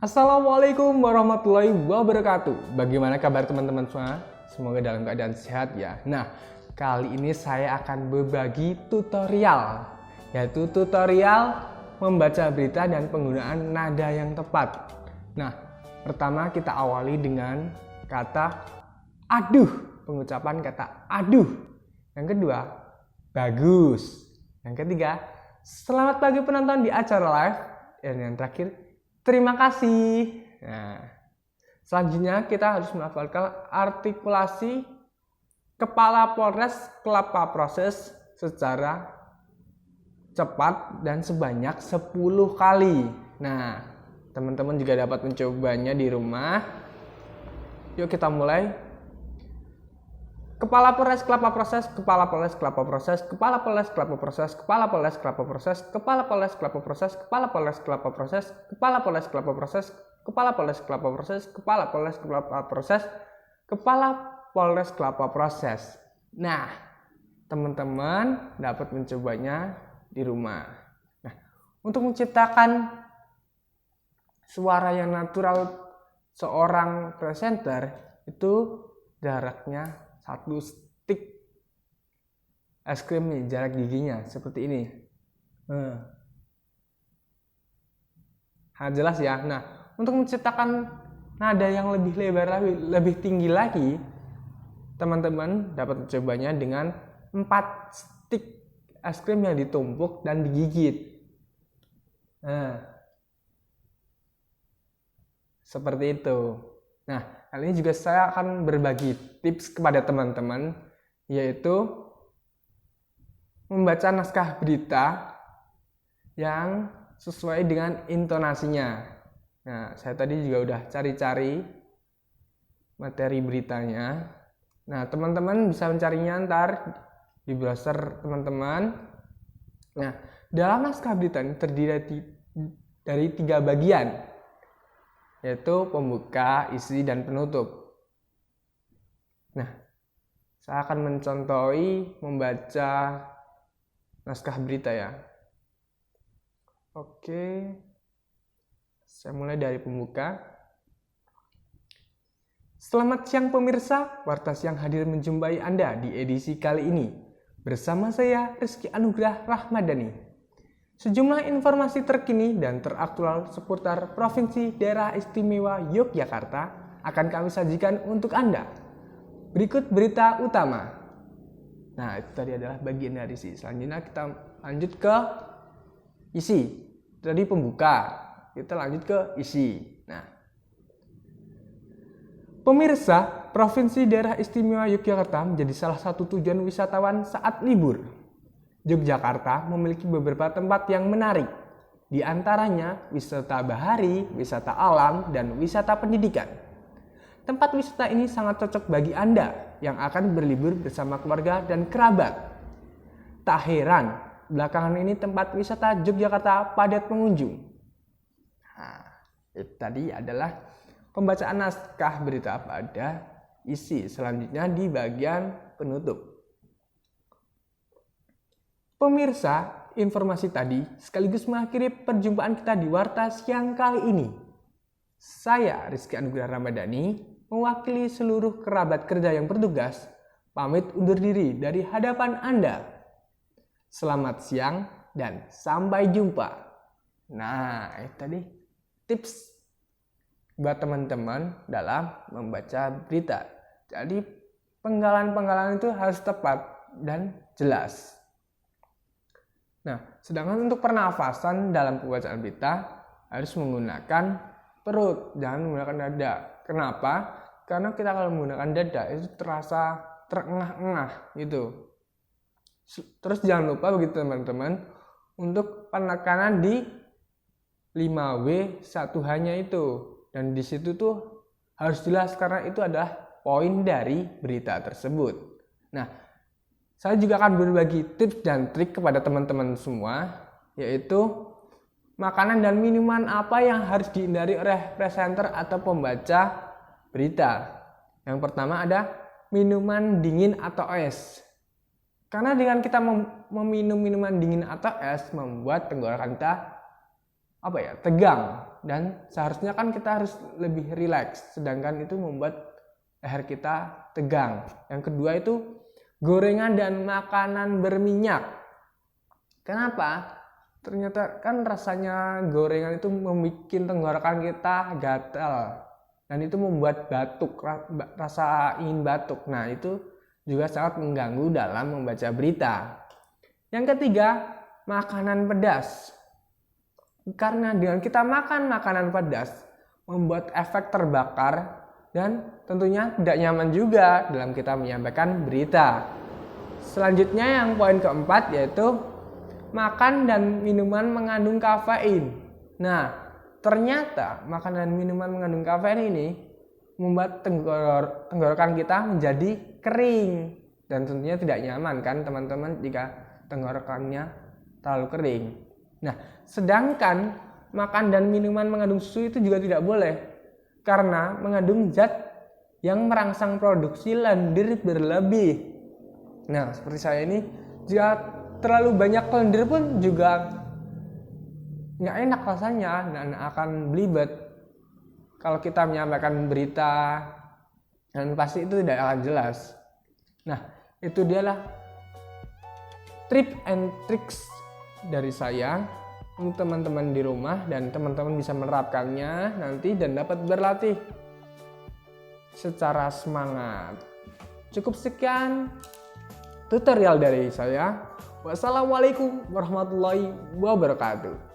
Assalamualaikum warahmatullahi wabarakatuh. Bagaimana kabar teman-teman semua? Semoga dalam keadaan sehat ya. Nah, kali ini saya akan berbagi tutorial, yaitu tutorial membaca berita dan penggunaan nada yang tepat. Nah, pertama kita awali dengan kata aduh, pengucapan kata aduh. Yang kedua, bagus. Yang ketiga, selamat pagi penonton di acara live. Dan yang terakhir, terima kasih. Nah, selanjutnya kita harus melafalkan artikulasi kepala Polres Kelapa Proses secara cepat dan sebanyak 10 kali. Nah, teman-teman juga dapat mencobanya di rumah. Yuk kita mulai. Kepala Polres Kelapa Proses, Kepala Polres Kelapa Proses, Kepala Polres Kelapa Proses, Kepala Polres Kelapa Proses, Kepala Polres Kelapa Proses, Kepala Polres Kelapa Proses, Kepala Polres Kelapa Proses, Kepala Polres Kelapa Proses, Kepala Polres Kelapa Proses, Kepala Polres Kelapa Proses. Nah, teman-teman dapat mencobanya di rumah. Nah, untuk menciptakan suara yang natural seorang presenter itu jaraknya 1 stick es krim nih, jarak giginya seperti ini. Jelas ya. Nah, untuk menciptakan nada yang lebih lebar, lebih tinggi lagi, teman-teman dapat mencobanya dengan 4 stick es krim yang ditumpuk dan digigit. Seperti itu. Nah, kali ini juga saya akan berbagi tips kepada teman-teman, yaitu membaca naskah berita yang sesuai dengan intonasinya. Nah, saya tadi juga udah cari-cari materi beritanya. Nah, teman-teman bisa mencarinya ntar di browser teman-teman. Nah, dalam naskah berita ini terdiri dari 3 bagian, yaitu pembuka, isi, dan penutup. Nah, saya akan mencontohi membaca naskah berita ya. Oke, saya mulai dari pembuka. Selamat siang pemirsa, Warta Siang hadir menjumpai Anda di edisi kali ini. Bersama saya Rizky Anugrah Rahmadani. Sejumlah informasi terkini dan teraktual seputar Provinsi Daerah Istimewa Yogyakarta akan kami sajikan untuk Anda. Berikut berita utama. Nah, itu tadi adalah bagian dari isi. Selanjutnya kita lanjut ke isi. Tadi pembuka, kita lanjut ke isi. Nah, pemirsa, Provinsi Daerah Istimewa Yogyakarta menjadi salah satu tujuan wisatawan saat libur. Yogyakarta memiliki beberapa tempat yang menarik, di antaranya wisata bahari, wisata alam, dan wisata pendidikan. Tempat wisata ini sangat cocok bagi Anda yang akan berlibur bersama keluarga dan kerabat. Tak heran, belakangan ini tempat wisata Yogyakarta padat pengunjung. Nah, itu tadi adalah pembacaan naskah berita pada isi. Selanjutnya di bagian penutup. Pemirsa, informasi tadi sekaligus mengakhiri perjumpaan kita di Warta Siang kali ini. Saya Rizky Anugrah Ramadhani, mewakili seluruh kerabat kerja yang bertugas, pamit undur diri dari hadapan Anda. Selamat siang dan sampai jumpa. Nah, itu tadi tips buat teman-teman dalam membaca berita. Jadi, penggalan-penggalan itu harus tepat dan jelas. Nah, sedangkan untuk pernafasan dalam pembacaan berita harus menggunakan perut, jangan menggunakan dada. Kenapa? Karena kita kalau menggunakan dada itu terasa terengah-engah gitu. Terus jangan lupa begitu teman-teman untuk penekanan di 5W1H-nya itu. Dan di situ tuh harus jelas karena itu adalah poin dari berita tersebut. Nah, saya juga akan berbagi tips dan trik kepada teman-teman semua, yaitu makanan dan minuman apa yang harus dihindari oleh presenter atau pembaca berita. Yang pertama ada minuman dingin atau es. Karena dengan kita meminum minuman dingin atau es membuat tenggorokan kita tegang. dan seharusnya kan kita harus lebih rileks, sedangkan itu membuat leher kita tegang. Yang kedua itu gorengan dan makanan berminyak. Kenapa? Ternyata kan rasanya gorengan itu membuat tenggorokan kita gatal dan itu membuat batuk, rasa ingin batuk. Nah, itu juga sangat mengganggu dalam membaca berita. Yang ketiga, makanan pedas. Karena dengan kita makan makanan pedas membuat efek terbakar dan tentunya tidak nyaman juga dalam kita menyampaikan berita. Selanjutnya yang poin keempat yaitu makan dan minuman mengandung kafein. Nah, ternyata makanan dan minuman mengandung kafein ini membuat tenggorokan kita menjadi kering dan tentunya tidak nyaman kan teman-teman jika tenggorokannya terlalu kering. Nah, sedangkan makan dan minuman mengandung susu itu juga tidak boleh karena mengandung zat yang merangsang produksi lendir berlebih. Nah, seperti saya ini, jika terlalu banyak lendir pun juga nggak enak rasanya dan akan belibet. Kalau kita menyampaikan berita, dan pasti itu tidak akan jelas. Nah, itu dialah tips and tricks dari saya untuk teman-teman di rumah dan teman-teman bisa menerapkannya nanti dan dapat berlatih secara semangat. Cukup sekian tutorial dari saya. Wassalamualaikum warahmatullahi wabarakatuh.